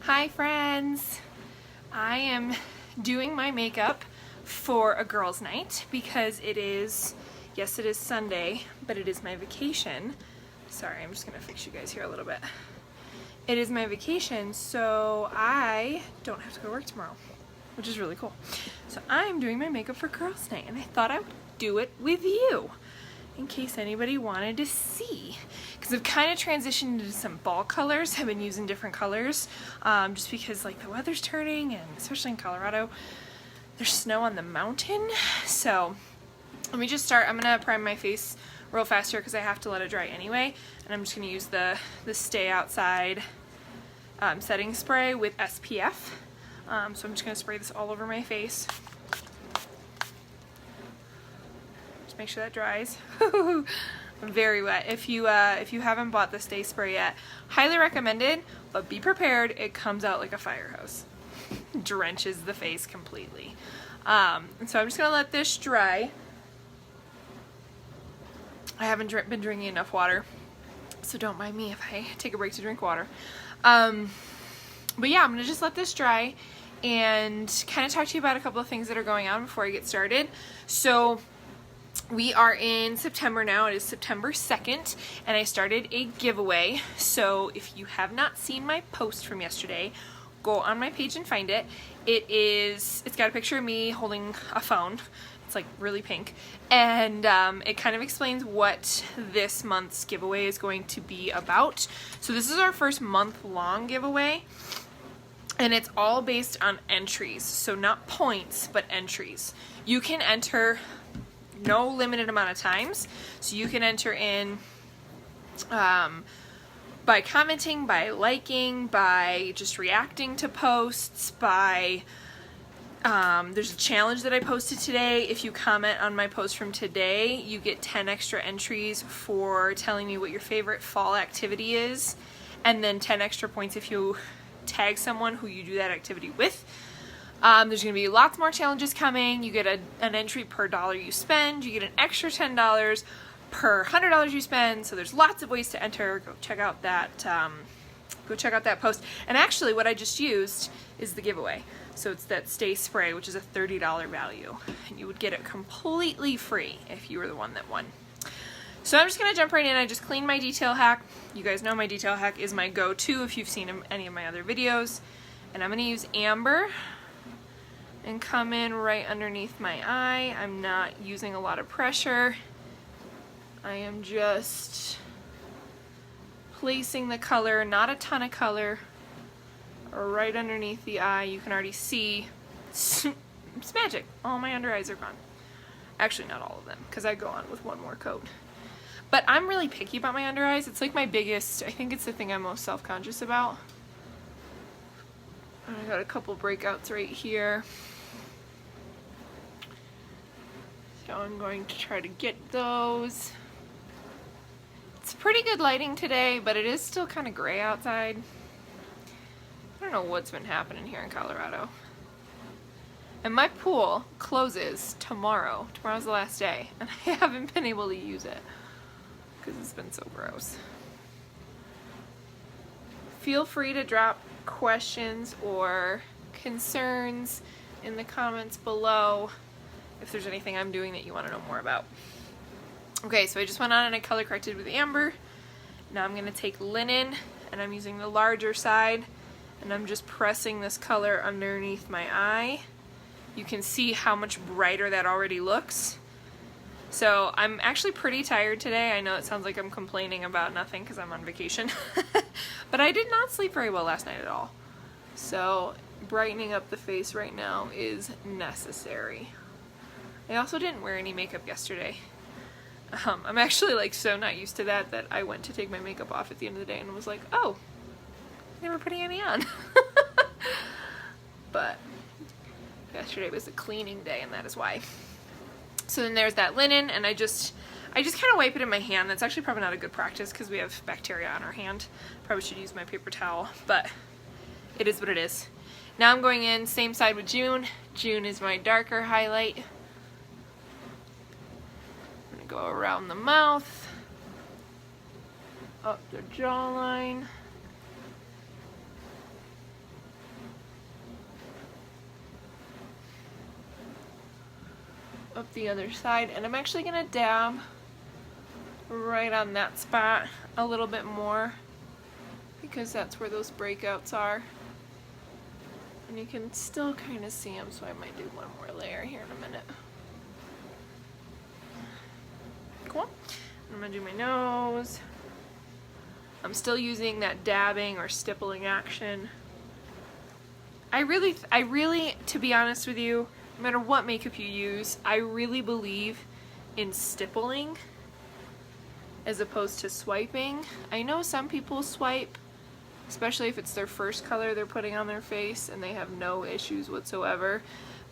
Hi friends! I am doing my makeup for a girls' night because it is Sunday, but it is my vacation. Sorry, I'm just gonna fix you guys here a little bit. It is my vacation, so I don't have to go to work tomorrow, which is really cool. So I'm doing my makeup for girls' night, and I thought I would do it with you in case anybody wanted to see. Because I've kind of transitioned into some fall colors. I've been using different colors just because like the weather's turning, and especially in Colorado, there's snow on the mountain. So let me just start. I'm gonna prime my face real fast here because I have to let it dry anyway. And I'm just gonna use the Stay Outside setting spray with SPF. So I'm just gonna spray this all over my face. Make sure that dries. I'm very wet. If you haven't bought the Stay Spray yet, highly recommended, but be prepared, it comes out like a fire hose. Drenches the face completely. And so I'm just gonna let this dry. I haven't been drinking enough water, so don't mind me if I take a break to drink water. But yeah, I'm gonna just let this dry and kind of talk to you about a couple of things that are going on before I get started. So we are in September now. It is September 2nd, and I started a giveaway. So if you have not seen my post from yesterday, go on my page and find it. It's got a picture of me holding a phone. It's like really pink, and it kind of explains what this month's giveaway is going to be about. So this is our first month-long giveaway, and it's all based on entries. So not points, but entries. You can enter no limited amount of times, so you can enter in by commenting, by liking, by just reacting to posts, by there's a challenge that I posted today. If you comment on my post from today, you get 10 extra entries for telling me what your favorite fall activity is, and then 10 extra points if you tag someone who you do that activity with. There's going to be lots more challenges coming. You get an entry per dollar you spend. You get an extra $10 per $100 you spend. So there's lots of ways to enter. Go check out that post. And actually what I just used is the giveaway. So it's that Stay Spray, which is a $30 value. And you would get it completely free if you were the one that won. So I'm just going to jump right in. I just cleaned my detail hack. You guys know my detail hack is my go-to if you've seen any of my other videos. And I'm going to use Amber and come in right underneath my eye. I'm not using a lot of pressure. I am just placing the color, not a ton of color, right underneath the eye. You can already see, it's magic. All my under eyes are gone. Actually, not all of them, because I go on with one more coat. But I'm really picky about my under eyes. It's like my biggest, I think it's the thing I'm most self-conscious about. I got a couple breakouts right here. So I'm going to try to get those. It's pretty good lighting today, but it is still kind of gray outside. I don't know what's been happening here in Colorado. And my pool closes tomorrow. Tomorrow's the last day, and I haven't been able to use it because it's been so gross. Feel free to drop questions or concerns in the comments below if there's anything I'm doing that you want to know more about. Okay, so I just went on and I color corrected with Amber. Now I'm going to take Linen, and I'm using the larger side, and I'm just pressing this color underneath my eye. You can see how much brighter that already looks. So I'm actually pretty tired today. I know it sounds like I'm complaining about nothing because I'm on vacation, but I did not sleep very well last night at all. So brightening up the face right now is necessary. I also didn't wear any makeup yesterday. I'm actually like so not used to that I went to take my makeup off at the end of the day and was like, oh, they were putting any on. But yesterday was a cleaning day, and that is why. So then there's that Linen, and I just kind of wipe it in my hand. That's actually probably not a good practice because we have bacteria on our hand. Probably should use my paper towel, but it is what it is. Now I'm going in same side with June. June is my darker highlight. Go around the mouth, up the jawline, up the other side, and I'm actually gonna dab right on that spot a little bit more because that's where those breakouts are. And you can still kind of see them, so I might do one more layer here in a minute. Cool. I'm gonna do my nose. I'm still using that dabbing or stippling action. I really, to be honest with you, no matter what makeup you use, I really believe in stippling as opposed to swiping. I know some people swipe, especially if it's their first color they're putting on their face and they have no issues whatsoever.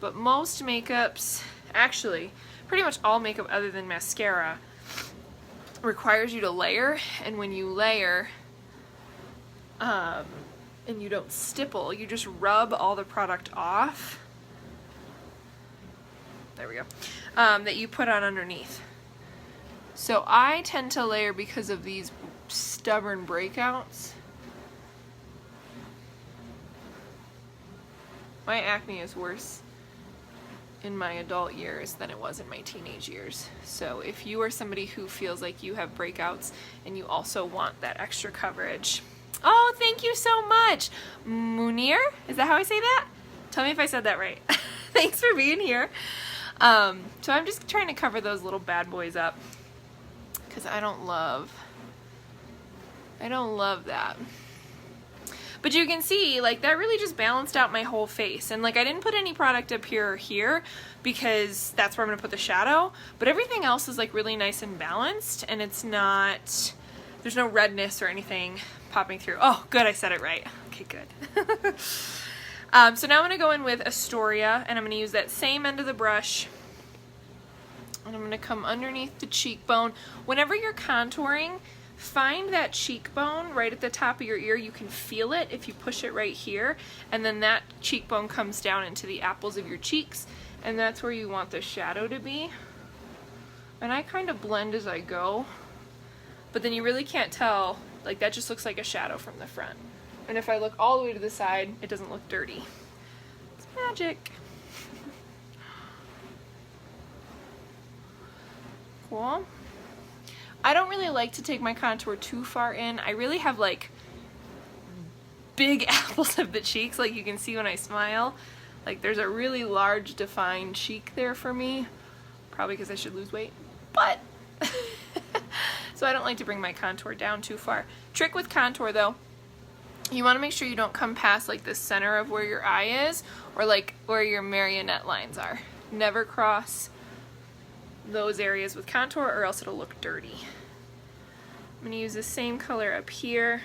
But most makeups, actually, pretty much all makeup other than mascara, requires you to layer, and when you layer, and you don't stipple, you just rub all the product off. There we go. That you put on underneath. So I tend to layer because of these stubborn breakouts. My acne is worse in my adult years than it was in my teenage years. So if you are somebody who feels like you have breakouts and you also want that extra coverage. Oh, thank you so much. Munir? Is that how I say that? Tell me if I said that right. Thanks for being here. So I'm just trying to cover those little bad boys up because I don't love that. But you can see, like, that really just balanced out my whole face. And, like, I didn't put any product up here or here because that's where I'm going to put the shadow. But everything else is, like, really nice and balanced. And it's not, there's no redness or anything popping through. Oh, good, I said it right. Okay, good. So now I'm going to go in with Astoria, and I'm going to use that same end of the brush. And I'm going to come underneath the cheekbone. Whenever you're contouring, find that cheekbone right at the top of your ear. You can feel it if you push it right here, and then that cheekbone comes down into the apples of your cheeks, and that's where you want the shadow to be. And I kind of blend as I go, but then you really can't tell, like, that just looks like a shadow from the front. And if I look all the way to the side, it doesn't look dirty. It's magic. Cool. I don't really like to take my contour too far in. I really have, like, big apples of the cheeks, like you can see when I smile. Like, there's a really large defined cheek there for me. Probably because I should lose weight. But, so I don't like to bring my contour down too far. Trick with contour, though, you want to make sure you don't come past, like, the center of where your eye is, or, like, where your marionette lines are. Never cross those areas with contour, or else it'll look dirty. I'm going to use the same color up here.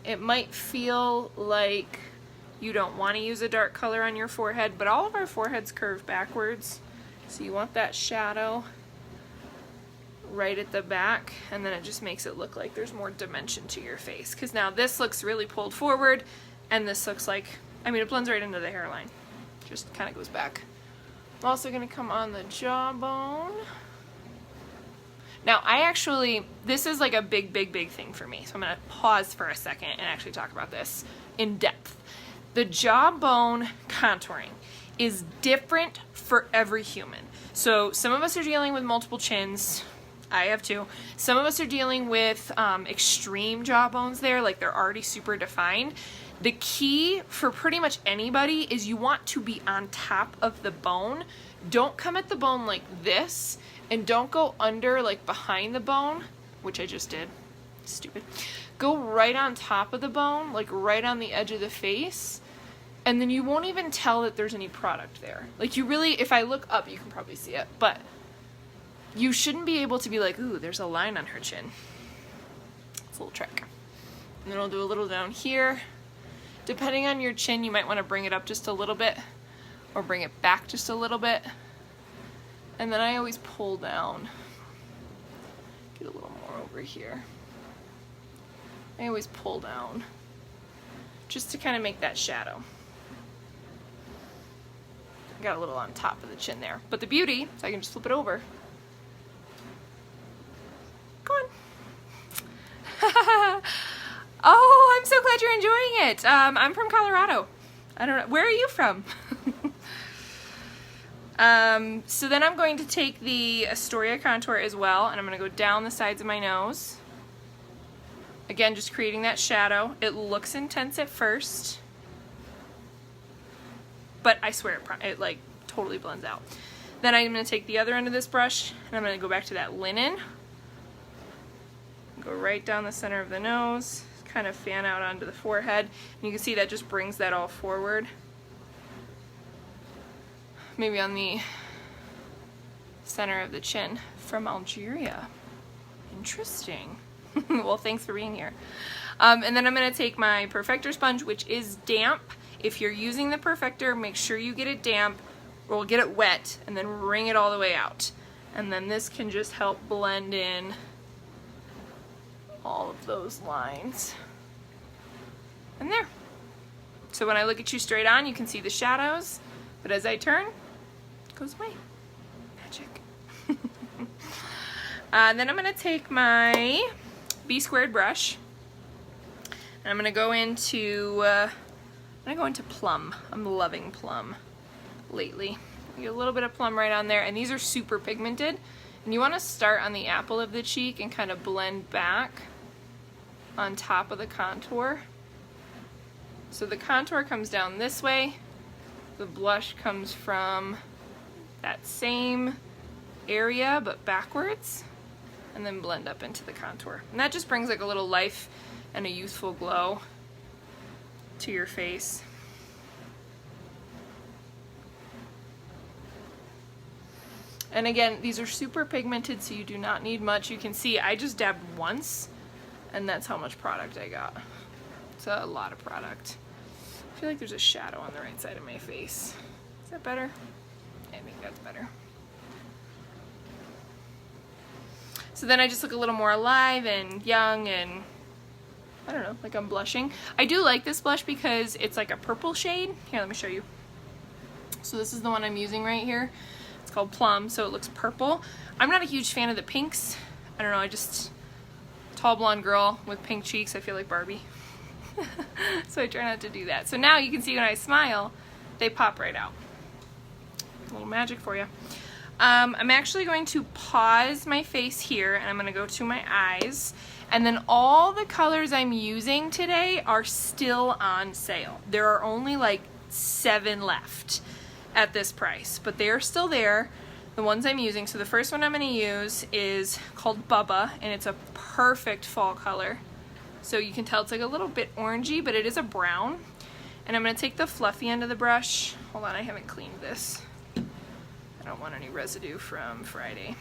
It might feel like you don't want to use a dark color on your forehead, but all of our foreheads curve backwards, so you want that shadow right at the back, and then it just makes it look like there's more dimension to your face, because now this looks really pulled forward, and this looks like, I mean, it blends right into the hairline. Just kind of goes back. I'm also going to come on the jawbone. Now, this is like a big thing for me, so I'm going to pause for a second and actually talk about this in depth. The jawbone contouring is different for every human. So some of us are dealing with multiple chins. I have two. Some of us are dealing with extreme jawbones there, like they're already super defined. The key for pretty much anybody is you want to be on top of the bone. Don't come at the bone like this, and don't go under, like behind the bone, which I just did. Stupid. Go right on top of the bone, like right on the edge of the face, and then you won't even tell that there's any product there. Like, you really, if I look up, you can probably see it, but you shouldn't be able to be like, ooh, there's a line on her chin. It's a little trick. And then I'll do a little down here. Depending on your chin, you might want to bring it up just a little bit or bring it back just a little bit. And then I always pull down. Get a little more over here. I always pull down just to kind of make that shadow. I got a little on top of the chin there. But the beauty is I can just flip it over. Go on. Oh, I'm so glad you're enjoying it. I'm from Colorado. I don't know. Where are you from? So then I'm going to take the Astoria contour as well, and I'm going to go down the sides of my nose. Again, just creating that shadow. It looks intense at first, but I swear it like totally blends out. Then I'm going to take the other end of this brush, and I'm going to go back to that linen. Go right down the center of the nose, kind of fan out onto the forehead. And you can see that just brings that all forward. Maybe on the center of the chin. From Algeria. Interesting. Well, thanks for being here. And then I'm going to take my Perfector sponge, which is damp. If you're using the Perfector, make sure you get it damp, or get it wet, and then wring it all the way out. And then this can just help blend in all of those lines. And there. So when I look at you straight on, you can see the shadows, but as I turn, it goes away. Magic. Then I'm going to take my B squared brush, and I'm going to go into plum. I'm loving plum lately. Get a little bit of plum right on there, and these are super pigmented, and you want to start on the apple of the cheek and kind of blend back on top of the contour. So the contour comes down this way, the blush comes from that same area but backwards, and then blend up into the contour. And that just brings like a little life and a youthful glow to your face. And again, these are super pigmented, so you do not need much. You can see I just dabbed once, and that's how much product I got. It's a lot of product. I feel like there's a shadow on the right side of my face. Is that better? I think that's better. So then I just look a little more alive and young, and I don't know, like I'm blushing. I do like this blush because it's like a purple shade. Here, let me show you. So this is the one I'm using right here. It's called Plum, so it looks purple. I'm not a huge fan of the pinks. I don't know, I just, tall blonde girl with pink cheeks, I feel like Barbie. So I try not to do that. So now you can see when I smile, they pop right out. A little magic for you. I'm actually going to pause my face here, and I'm going to go to my eyes. And then all the colors I'm using today are still on sale. There are only like 7 left at this price, but they are still there, the ones I'm using. So the first one I'm going to use is called Bubba, and it's a perfect fall color. So you can tell it's like a little bit orangey, but it is a brown. And I'm going to take the fluffy end of the brush. Hold on, I haven't cleaned this. I don't want any residue from Friday.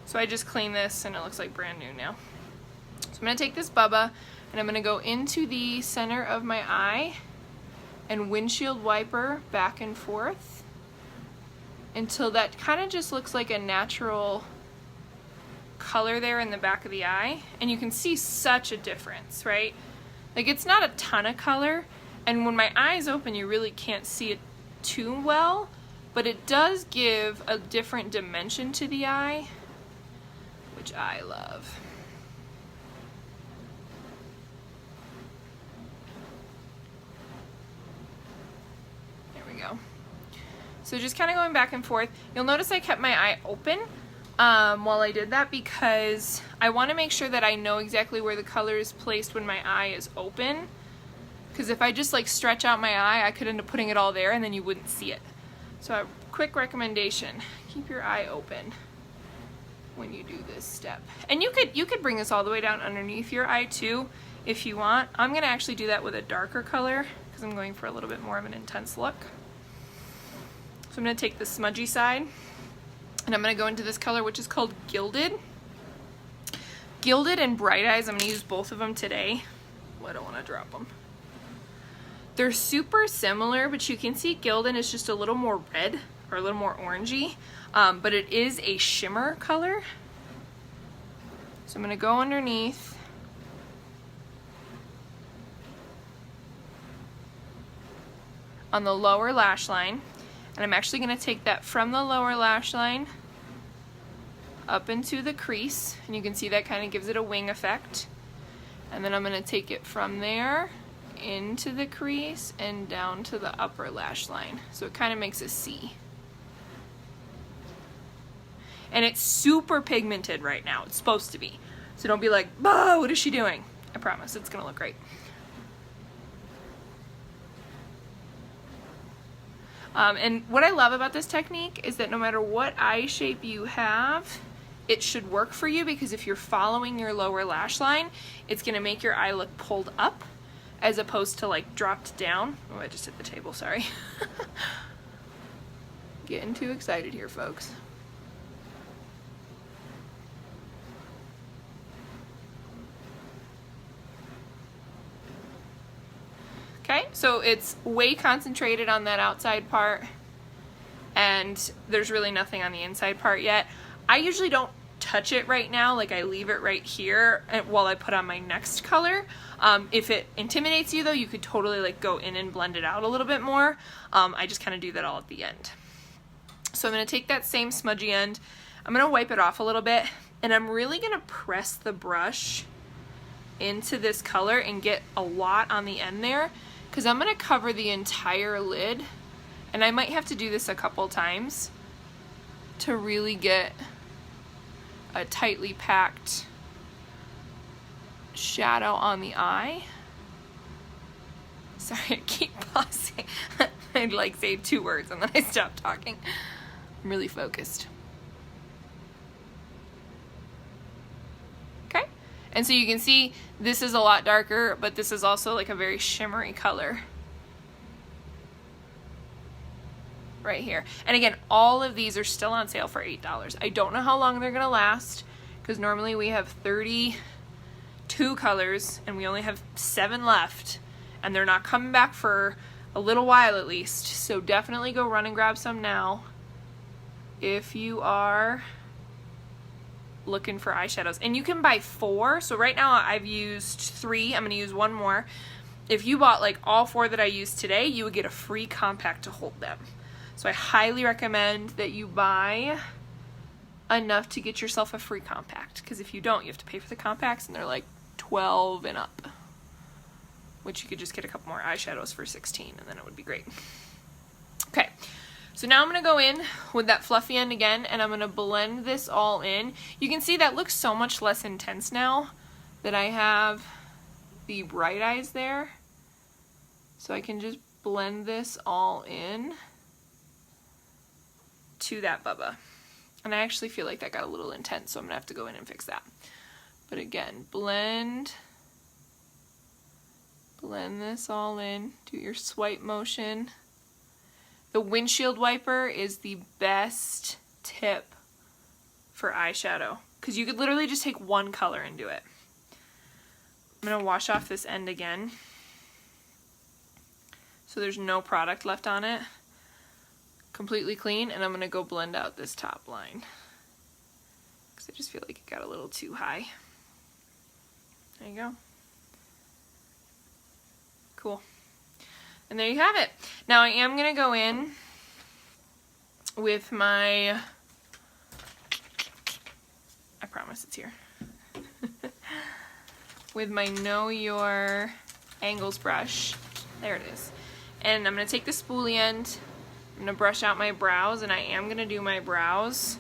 So I just cleaned this, and it looks like brand new now. So I'm going to take this Bubba, and I'm going to go into the center of my eye and windshield wiper back and forth until that kind of just looks like a natural color there in the back of the eye. And you can see such a difference, right? Like, it's not a ton of color, and when my eyes open you really can't see it too well, but it does give a different dimension to the eye, which I love. There we go. So just kind of going back and forth. You'll notice I kept my eye open while I did that, because I want to make sure that I know exactly where the color is placed when my eye is open. Because if I just like stretch out my eye, I could end up putting it all there and then you wouldn't see it. So a quick recommendation, keep your eye open when you do this step. And you could bring this all the way down underneath your eye too if you want. I'm going to actually do that with a darker color because I'm going for a little bit more of an intense look. So I'm going to take the smudgy side, and I'm going to go into this color, which is called Gilded. Gilded and Bright Eyes, I'm going to use both of them today. Well, I don't want to drop them. They're super similar, but you can see Gilded is just a little more red or a little more orangey, but it is a shimmer color. So I'm going to go underneath. On the lower lash line, and I'm actually going to take that from the lower lash line up into the crease, and you can see that kind of gives it a wing effect. And then I'm going to take it from there into the crease and down to the upper lash line, so it kind of makes a C. And it's super pigmented right now. It's supposed to be. So don't be like, bah, what is she doing? I promise it's gonna look great. And what I love about this technique is that no matter what eye shape you have, it should work for you, because if you're following your lower lash line, it's gonna make your eye look pulled up as opposed to like dropped down. Oh, I just hit the table, sorry. Getting too excited here, folks. Okay, so it's way concentrated on that outside part, and there's really nothing on the inside part yet. I usually don't touch it right now, like I leave it right here while I put on my next color. If it intimidates you though, you could totally like go in and blend it out a little bit more. I just kind of do that all at the end. So I'm going to take that same smudgy end, I'm going to wipe it off a little bit, and I'm really going to press the brush into this color and get a lot on the end there, because I'm going to cover the entire lid, and I might have to do this a couple times to really get a tightly packed shadow on the eye. Sorry, I keep pausing. I'd like say 2 words and then I stop talking. I'm really focused. Okay, and so you can see this is a lot darker, but this is also like a very shimmery color right here. And again, all of these are still on sale for $8. I don't know how long they're gonna last, because normally we have 32 colors and we only have 7 left, and they're not coming back for a little while at least. So definitely go run and grab some now if you are looking for eyeshadows. And you can buy 4. So right now I've used 3. I'm gonna use 1 more. If you bought like all 4 that I used today, you would get a free compact to hold them. So I highly recommend that you buy enough to get yourself a free compact, because if you don't, you have to pay for the compacts, and they're like 12 and up, which you could just get a couple more eyeshadows for 16, and then it would be great. Okay, so now I'm going to go in with that fluffy end again, and I'm going to blend this all in. You can see that looks so much less intense now that I have the bright eyes there. So I can just blend this all in to that Bubba. And I actually feel like that got a little intense, so I'm gonna have to go in and fix that. But again, blend this all in, do your swipe motion. The windshield wiper is the best tip for eyeshadow, because you could literally just take 1 color and do it. I'm gonna wash off this end again, so there's no product left on it. Completely clean, and I'm gonna go blend out this top line, because I just feel like it got a little too high. There you go. Cool. And there you have it. Now I am gonna go in with my, I promise it's here, with my Know Your Angles brush. There it is. And I'm gonna take the spoolie end, I'm gonna brush out my brows, and I am gonna do my brows.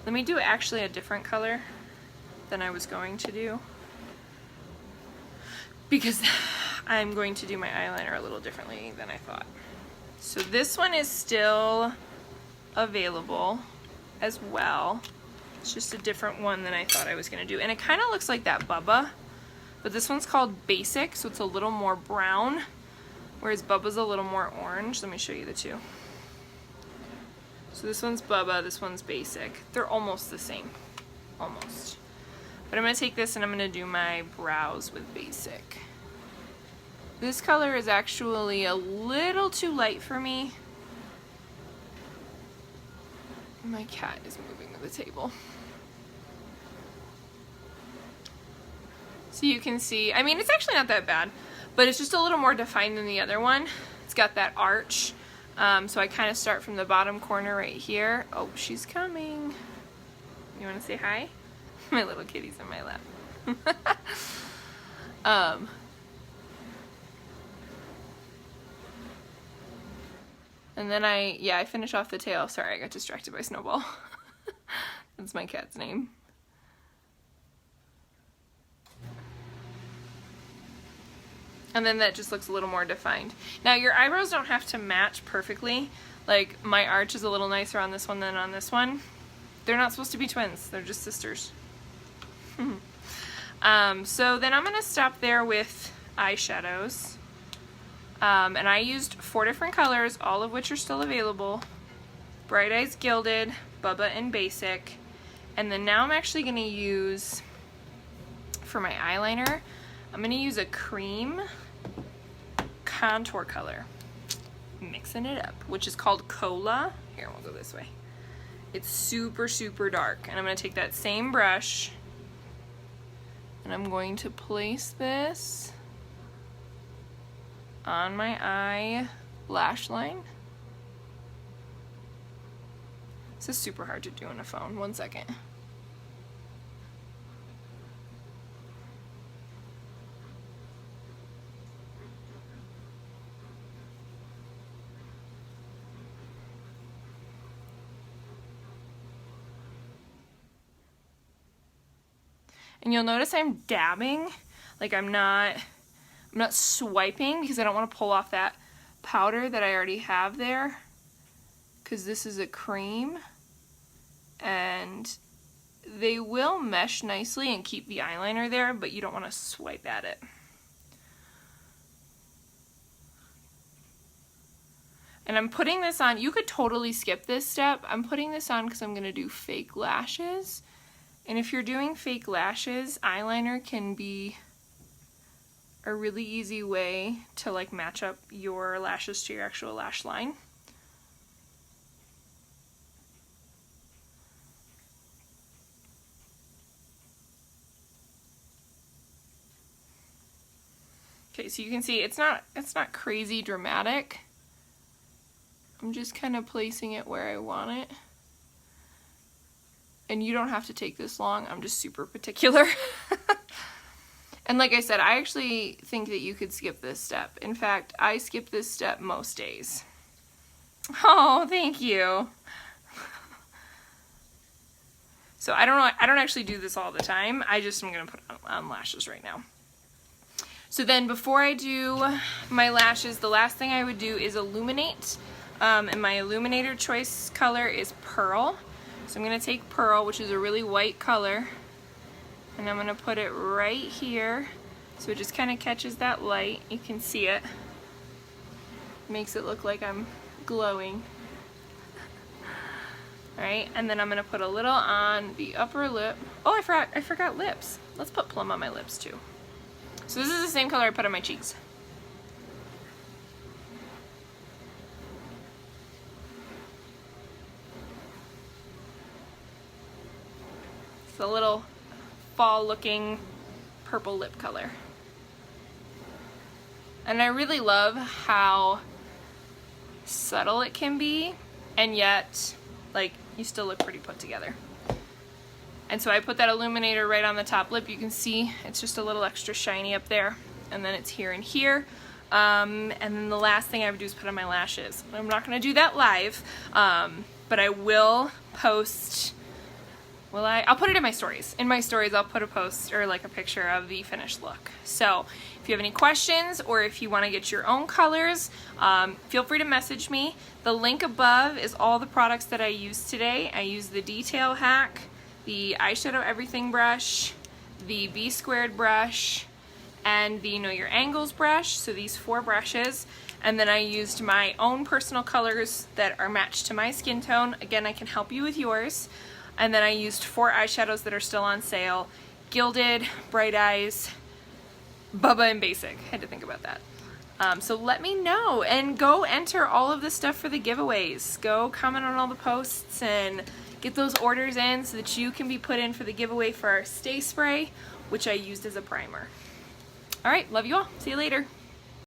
Let me do actually a different color than I was going to do, because I'm going to do my eyeliner a little differently than I thought. So this one is still available as well. It's just a different one than I thought I was gonna do. And it kind of looks like that Bubba, but this one's called Basic, so it's a little more brown, whereas Bubba's a little more orange. Let me show you the two. So this one's Bubba, this one's Basic. They're almost the same, almost. But I'm gonna take this and I'm gonna do my brows with Basic. This color is actually a little too light for me. My cat is moving to the table. So you can see, I mean, it's actually not that bad, but it's just a little more defined than the other one. It's got that arch. So I kind of start from the bottom corner right here. Oh, she's coming. You want to say hi? My little kitty's in my lap. And then I finish off the tail. Sorry, I got distracted by Snowball. That's my cat's name. And then that just looks a little more defined. Now your eyebrows don't have to match perfectly. Like my arch is a little nicer on this one than on this one. They're not supposed to be twins, they're just sisters. So then I'm gonna stop there with eyeshadows. And I used 4 different colors, all of which are still available. Bright Eyes Gilded, Bubba, and Basic. And then now I'm actually gonna use, for my eyeliner, I'm gonna use a cream contour color. Mixing it up, which is called Cola. Here, we'll go this way. It's super, super dark. And I'm gonna take that same brush and I'm going to place this on my eye lash line. This is super hard to do on a phone. 1 second. And you'll notice I'm dabbing, like I'm not swiping because I don't want to pull off that powder that I already have there, because this is a cream and they will mesh nicely and keep the eyeliner there, but you don't want to swipe at it. And I'm putting this on, you could totally skip this step. I'm putting this on because I'm going to do fake lashes. And if you're doing fake lashes, eyeliner can be a really easy way to like match up your lashes to your actual lash line. Okay, so you can see it's not crazy dramatic. I'm just kind of placing it where I want it. And you don't have to take this long, I'm just super particular. And like I said, I actually think that you could skip this step. In fact, I skip this step most days. Oh, thank you. So I don't actually do this all the time. I just am gonna put on lashes right now. So then before I do my lashes, the last thing I would do is illuminate. And my illuminator choice color is Pearl. So I'm going to take Pearl, which is a really white color, and I'm going to put it right here so it just kind of catches that light. You can see it. Makes it look like I'm glowing. Alright, and then I'm going to put a little on the upper lip. Oh, I forgot lips. Let's put plum on my lips too. So this is the same color I put on my cheeks. It's a little fall looking purple lip color. And I really love how subtle it can be, and yet like you still look pretty put together. And so I put that illuminator right on the top lip. You can see it's just a little extra shiny up there, and then it's here and here. And then the last thing I would do is put on my lashes. I'm not going to do that live, but I will post. I'll put it in my stories. In my stories, I'll put a post or like a picture of the finished look. So if you have any questions or if you want to get your own colors, feel free to message me. The link above is all the products that I used today. I used the Detail Hack, the Eyeshadow Everything brush, the B Squared brush, and the Know Your Angles brush. So these 4 brushes. And then I used my own personal colors that are matched to my skin tone. Again, I can help you with yours. And then I used 4 eyeshadows that are still on sale. Gilded, Bright Eyes, Bubba, and Basic. Had to think about that. So let me know and go enter all of this stuff for the giveaways. Go comment on all the posts and get those orders in so that you can be put in for the giveaway for our Stay Spray, which I used as a primer. Alright, love you all. See you later.